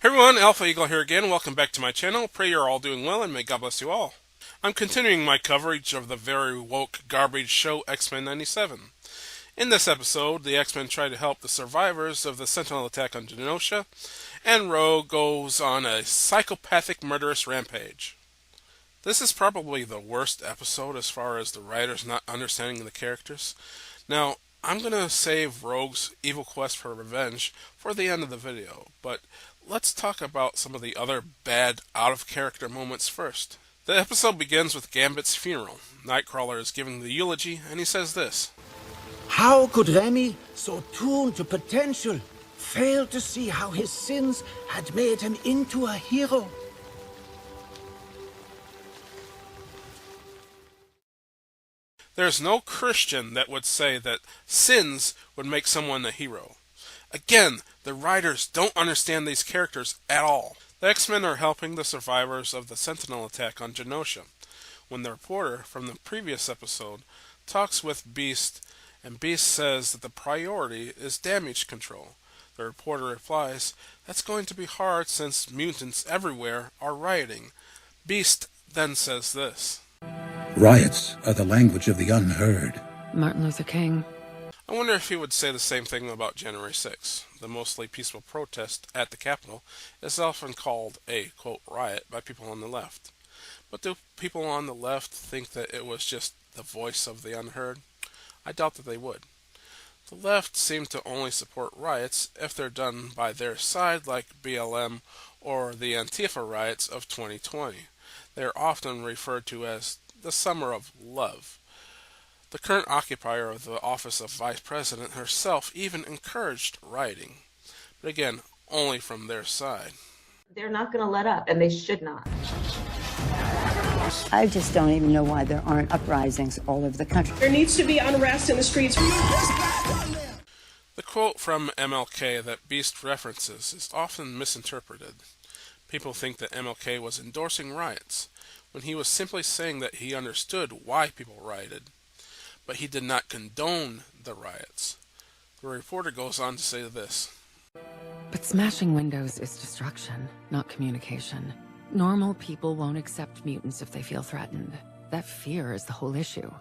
Hey everyone, Alpha Eagle here again. Welcome back to my channel. Pray you're all doing well and may God bless you all. I'm continuing my coverage of the very woke garbage show X-Men 97. In this episode, the X-Men try to help the survivors of the Sentinel attack on Genosha, and Rogue goes on a psychopathic murderous rampage. This is probably the worst episode as far as the writers not understanding the characters. Now, I'm going to save Rogue's evil quest for revenge for the end of the video, but let's talk about some of the other bad, out-of-character moments first. The episode begins with Gambit's funeral. Nightcrawler is giving the eulogy, and he says this. How could Remy, so tuned to potential, fail to see how his sins had made him into a hero? There's no Christian that would say that sins would make someone a hero. Again, the writers don't understand these characters at all. The X-Men are helping the survivors of the Sentinel attack on Genosha, when the reporter from the previous episode talks with Beast, and Beast says that the priority is damage control. The reporter replies, "That's going to be hard since mutants everywhere are rioting." Beast then says this. Riots are the language of the unheard. Martin Luther King. I wonder if he would say the same thing about January 6th. The mostly peaceful protest at the Capitol is often called a, quote, riot by people on the left. But do people on the left think that it was just the voice of the unheard? I doubt that they would. The left seem to only support riots if they're done by their side, like BLM or the Antifa riots of 2020. They are often referred to as the Summer of Love. The current occupier of the office of Vice President herself even encouraged rioting, but again, only from their side. They're not going to let up, and they should not. I just don't even know why there aren't uprisings all over the country. There needs to be unrest in the streets. The quote from MLK that Beast references is often misinterpreted. People think that MLK was endorsing riots, when he was simply saying that he understood why people rioted, but he did not condone the riots. The reporter goes on to say this. But smashing windows is destruction, not communication. Normal people won't accept mutants if they feel threatened. That fear is the whole issue.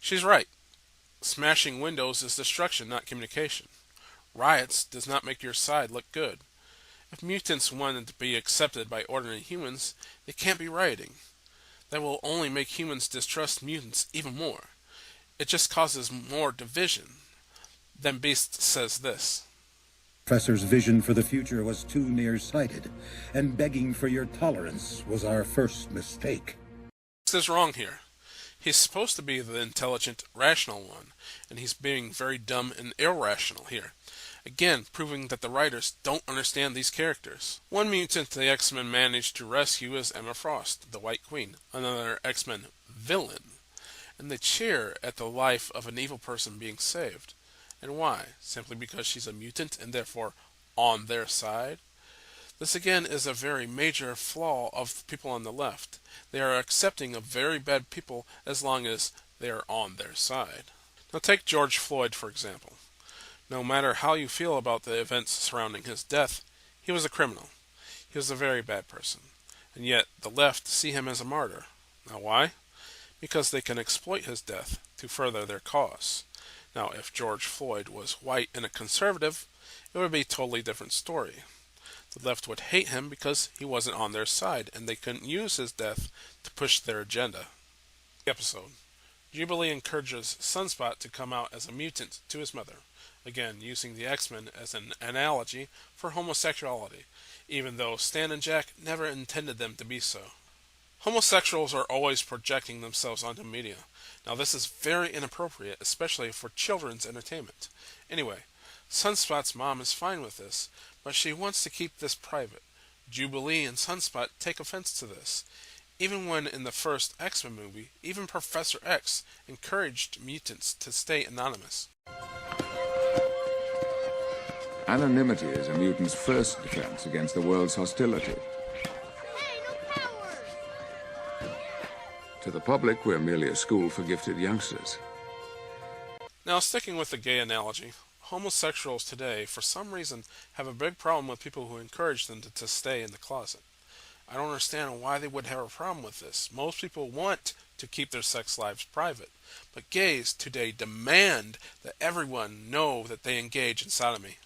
She's right. Smashing windows is destruction, not communication. Riots does not make your side look good. If mutants wanted to be accepted by ordinary humans, they can't be rioting. That will only make humans distrust mutants even more. It just causes more division. Then Beast says this. Professor's vision for the future was too nearsighted, and begging for your tolerance was our first mistake. Beast is wrong here. He's supposed to be the intelligent, rational one, and he's being very dumb and irrational here. Again, proving that the writers don't understand these characters. One mutant the X-Men managed to rescue is Emma Frost, the White Queen, another X-Men villain. And they cheer at the life of an evil person being saved. And why? Simply because she's a mutant and therefore on their side? This again is a very major flaw of people on the left. They are accepting of very bad people as long as they are on their side. Now take George Floyd for example. No matter how you feel about the events surrounding his death, he was a criminal. He was a very bad person. And yet, the left see him as a martyr. Now why? Because they can exploit his death to further their cause. Now, if George Floyd was white and a conservative, it would be a totally different story. The left would hate him because he wasn't on their side, and they couldn't use his death to push their agenda. Episode. Jubilee encourages Sunspot to come out as a mutant to his mother. Again, using the X-Men as an analogy for homosexuality, even though Stan and Jack never intended them to be so. Homosexuals are always projecting themselves onto media. Now this is very inappropriate, especially for children's entertainment. Anyway, Sunspot's mom is fine with this, but she wants to keep this private. Jubilee and Sunspot take offense to this. Even when in the first X-Men movie, even Professor X encouraged mutants to stay anonymous. Anonymity is a mutant's first defense against the world's hostility. To the public, we're merely a school for gifted youngsters. Now, sticking with the gay analogy, homosexuals today, for some reason, have a big problem with people who encourage them to stay in the closet. I don't understand why they would have a problem with this. Most people want to keep their sex lives private, but gays today demand that everyone know that they engage in sodomy.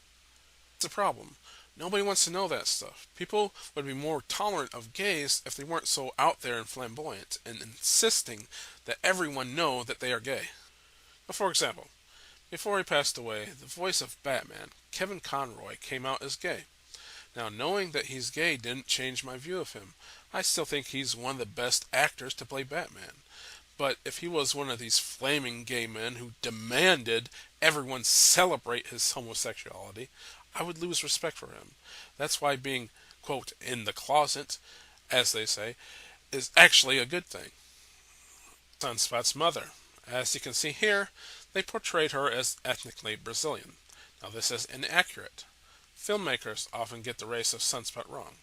It's a problem. Nobody wants to know that stuff. People would be more tolerant of gays if they weren't so out there and flamboyant and insisting that everyone know that they are gay. Now, for example, before he passed away, the voice of Batman, Kevin Conroy, came out as gay. Now, knowing that he's gay didn't change my view of him. I still think he's one of the best actors to play Batman. But if he was one of these flaming gay men who demanded everyone celebrate his homosexuality, I would lose respect for him. That's why being, quote, in the closet, as they say, is actually a good thing. Sunspot's mother. As you can see here, they portrayed her as ethnically Brazilian. Now this is inaccurate. Filmmakers often get the race of Sunspot wrong.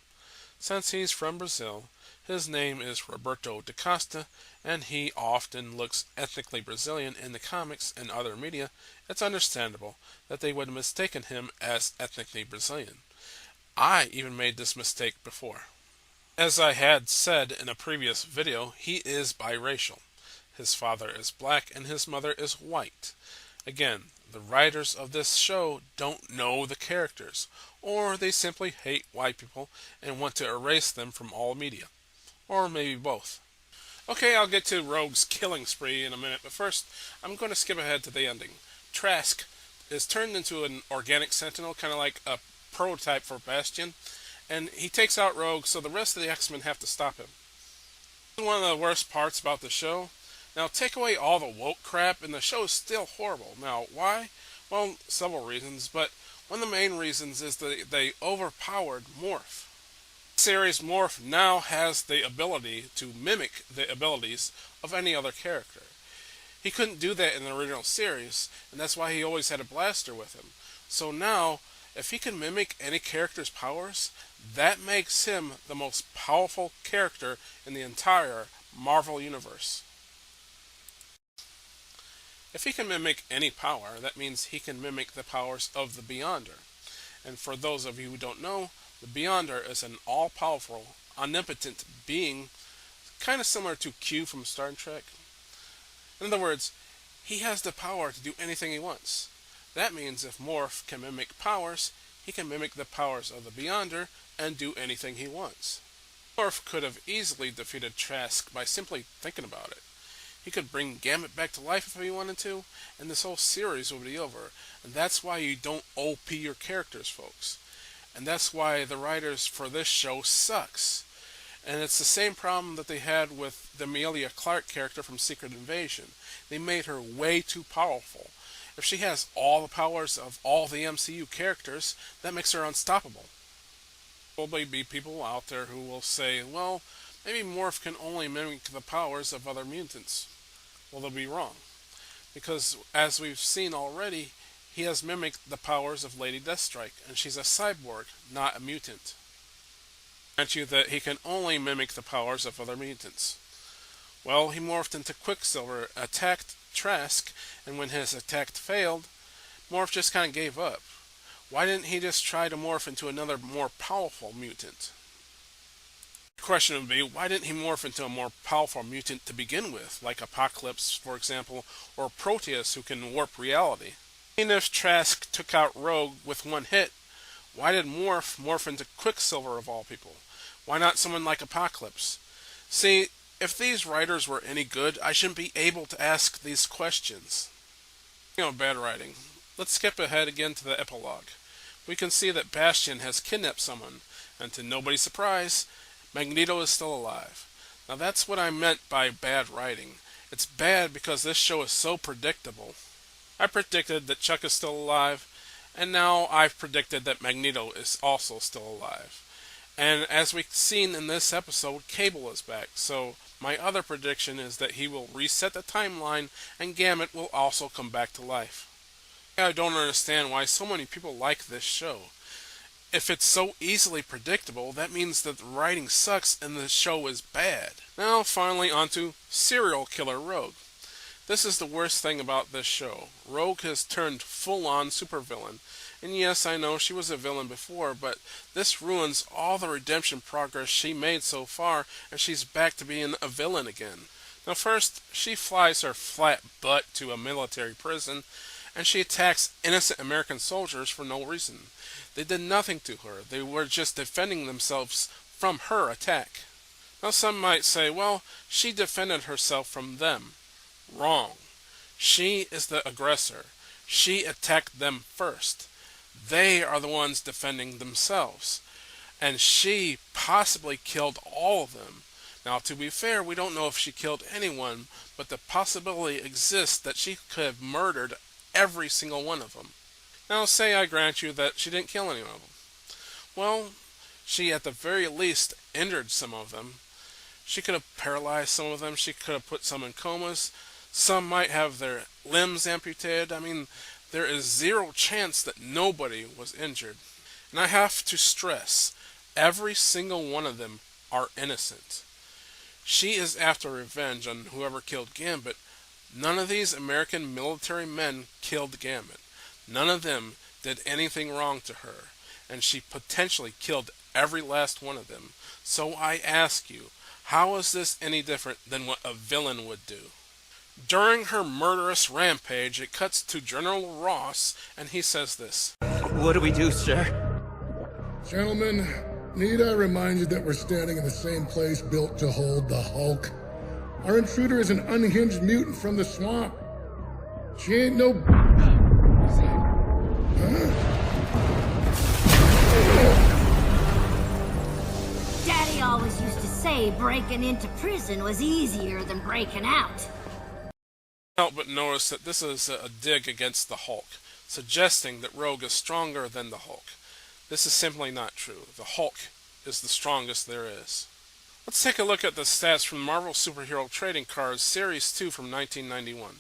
Since he's from Brazil, his name is Roberto da Costa, and he often looks ethnically Brazilian in the comics and other media. It's understandable that they would have mistaken him as ethnically Brazilian. I even made this mistake before. As I had said in a previous video, he is biracial. His father is black and his mother is white. Again, the writers of this show don't know the characters, or they simply hate white people and want to erase them from all media. Or maybe both. Okay, I'll get to Rogue's killing spree in a minute, but first, I'm going to skip ahead to the ending. Trask is turned into an organic sentinel, kind of like a prototype for Bastion, and he takes out Rogue, so the rest of the X-Men have to stop him. This is one of the worst parts about the show. Now, take away all the woke crap, and the show is still horrible. Now, why? Well, several reasons, but one of the main reasons is that they overpowered Morph. The series Morph now has the ability to mimic the abilities of any other character. He couldn't do that in the original series, and that's why he always had a blaster with him. So now, if he can mimic any character's powers, that makes him the most powerful character in the entire Marvel Universe. If he can mimic any power, that means he can mimic the powers of the Beyonder. And for those of you who don't know, the Beyonder is an all-powerful, omnipotent being, kind of similar to Q from Star Trek. In other words, he has the power to do anything he wants. That means if Morph can mimic powers, he can mimic the powers of the Beyonder and do anything he wants. Morph could have easily defeated Trask by simply thinking about it. He could bring Gambit back to life if he wanted to, and this whole series would be over. And that's why you don't OP your characters, folks. And that's why the writers for this show sucks. And it's the same problem that they had with the Amelia Clark character from Secret Invasion. They made her way too powerful. If she has all the powers of all the MCU characters, that makes her unstoppable. There'll probably be people out there who will say, well, maybe Morph can only mimic the powers of other mutants. Well, they'll be wrong. Because, as we've seen already, he has mimicked the powers of Lady Deathstrike, and she's a cyborg, not a mutant. Grant you that he can only mimic the powers of other mutants. Well, he morphed into Quicksilver, attacked Trask, and when his attack failed, Morph just kind of gave up. Why didn't he just try to morph into another more powerful mutant? The question would be, why didn't he morph into a more powerful mutant to begin with, like Apocalypse, for example, or Proteus, who can warp reality? Even if Trask took out Rogue with one hit, why did morph into Quicksilver of all people? Why not someone like Apocalypse? See, if these writers were any good, I shouldn't be able to ask these questions. Bad writing. Let's skip ahead again to the epilogue. We can see that Bastion has kidnapped someone, and to nobody's surprise, Magneto is still alive. Now that's what I meant by bad writing. It's bad because this show is so predictable. I predicted that Chuck is still alive, and now I've predicted that Magneto is also still alive. And as we've seen in this episode, Cable is back, so my other prediction is that he will reset the timeline and Gambit will also come back to life. I don't understand why so many people like this show. If it's so easily predictable, that means that the writing sucks and the show is bad. Now finally onto Serial Killer Rogue. This is the worst thing about this show. Rogue has turned full-on supervillain. And yes, I know she was a villain before, but this ruins all the redemption progress she made so far, and she's back to being a villain again. Now first, she flies her flat butt to a military prison, and she attacks innocent American soldiers for no reason. They did nothing to her. They were just defending themselves from her attack. Now some might say, well, she defended herself from them. Wrong. She is the aggressor. She attacked them first. They are the ones defending themselves. And she possibly killed all of them. Now, to be fair, we don't know if she killed anyone, but the possibility exists that she could have murdered every single one of them. Now, say I grant you that she didn't kill any of them. Well, she at the very least injured some of them. She could have paralyzed some of them. She could have put some in comas. Some might have their limbs amputated. I mean, there is zero chance that nobody was injured. And I have to stress, every single one of them are innocent. She is after revenge on whoever killed Gambit. None of these American military men killed Gambit. None of them did anything wrong to her. And she potentially killed every last one of them. So I ask you, how is this any different than what a villain would do? During her murderous rampage, it cuts to General Ross, and he says this. What do we do, sir? Gentlemen, need I remind you that we're standing in the same place built to hold the Hulk? Our intruder is an unhinged mutant from the swamp. She ain't no... Daddy always used to say breaking into prison was easier than breaking out. Help but notice that this is a dig against the Hulk, suggesting that Rogue is stronger than the Hulk. This is simply not true. The Hulk is the strongest there is. Let's take a look at the stats from Marvel Superhero Trading Cards Series 2 from 1991.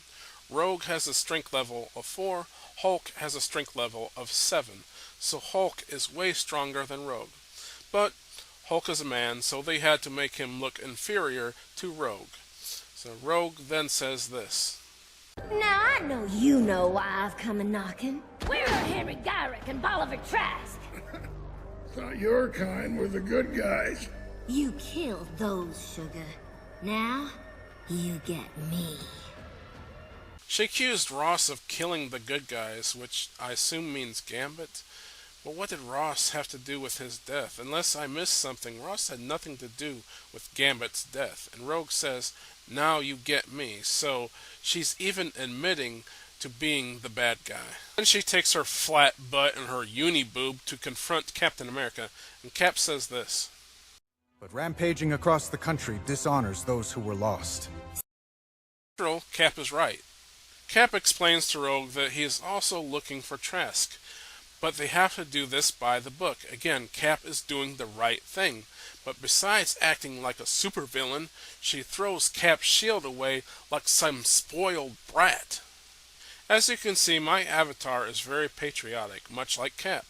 Rogue has a strength level of 4, Hulk has a strength level of 7, so Hulk is way stronger than Rogue. But Hulk is a man, so they had to make him look inferior to Rogue. So Rogue then says this. Now I know you know why I've come a-knocking. Where are Henry Gyrick and Bolivar Trask? Thought your kind were the good guys. You killed those, Sugar. Now, you get me. She accused Ross of killing the good guys, which I assume means Gambit. But what did Ross have to do with his death? Unless I missed something, Ross had nothing to do with Gambit's death. And Rogue says, now you get me. So she's even admitting to being the bad guy. Then she takes her flat butt and her uni boob to confront Captain America. And Cap says this. But rampaging across the country dishonors those who were lost. Cap is right. Cap explains to Rogue that he is also looking for Trask. But they have to do this by the book. Again, Cap is doing the right thing. But besides acting like a supervillain, she throws Cap's shield away like some spoiled brat. As you can see, my avatar is very patriotic, much like Cap.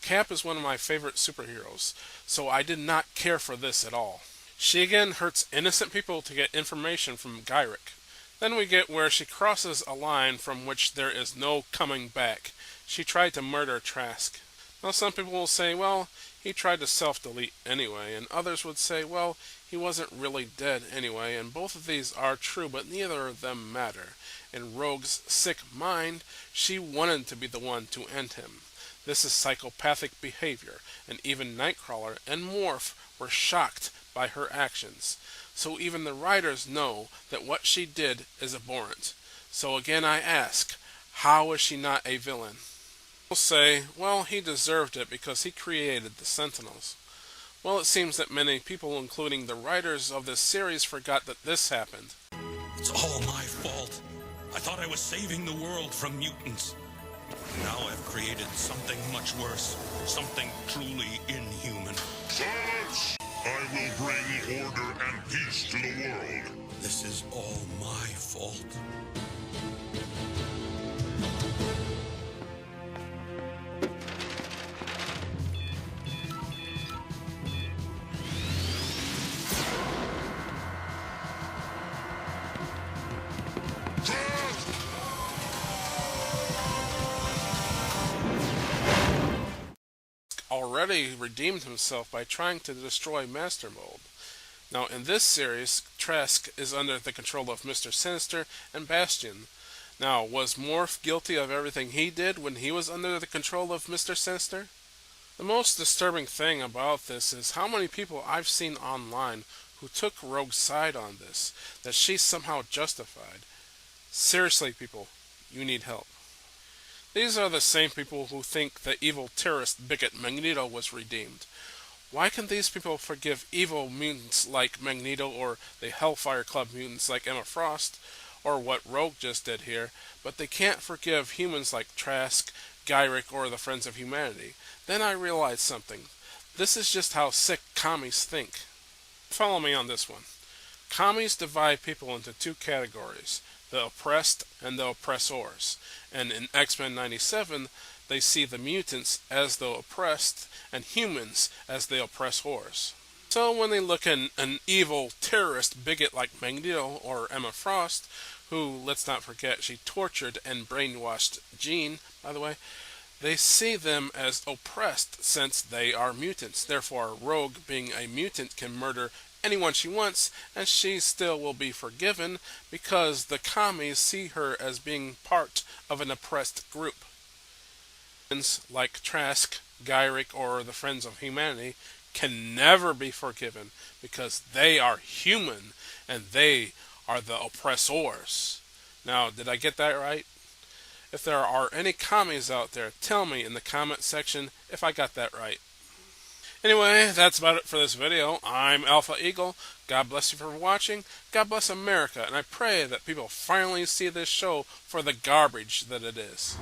Cap is one of my favorite superheroes, so I did not care for this at all. She again hurts innocent people to get information from Gyrick. Then we get where she crosses a line from which there is no coming back. She tried to murder Trask. Now some people will say, well, he tried to self-delete anyway, and others would say, well, he wasn't really dead anyway, and both of these are true, but neither of them matter. In Rogue's sick mind, she wanted to be the one to end him. This is psychopathic behavior, and even Nightcrawler and Morph were shocked by her actions. So even the writers know that what she did is abhorrent. So again I ask, how is she not a villain? People say, well, he deserved it because he created the Sentinels. Well, it seems that many people, including the writers of this series, forgot that this happened. It's all my fault. I thought I was saving the world from mutants. Now I've created something much worse. Something truly inhuman. Silence! I will bring order and peace to the world. This is all my fault. already redeemed himself by trying to destroy Master Mold. Now, in this series, Trask is under the control of Mr. Sinister and Bastion. Now, was Morph guilty of everything he did when he was under the control of Mr. Sinister? The most disturbing thing about this is how many people I've seen online who took Rogue's side on this, that she's somehow justified. Seriously, people, you need help. These are the same people who think the evil terrorist bigot Magneto was redeemed. Why can these people forgive evil mutants like Magneto or the Hellfire Club mutants like Emma Frost, or what Rogue just did here, but they can't forgive humans like Trask, Gyrick, or the Friends of Humanity? Then I realized something. This is just how sick commies think. Follow me on this one. Commies divide people into two categories, the oppressed and the oppressors. And in X-Men 97, they see the mutants as the oppressed and humans as the oppressors. So when they look at an evil terrorist bigot like Magneto or Emma Frost, who, let's not forget, she tortured and brainwashed Jean, by the way, they see them as oppressed since they are mutants. Therefore, Rogue, being a mutant, can murder anyone she wants, and she still will be forgiven because the commies see her as being part of an oppressed group. Like Trask, Gyrick, or the Friends of Humanity can never be forgiven because they are human and they are the oppressors. Now, did I get that right? If there are any commies out there, tell me in the comment section if I got that right. Anyway, that's about it for this video. I'm Alpha Eagle. God bless you for watching. God bless America. And I pray that people finally see this show for the garbage that it is.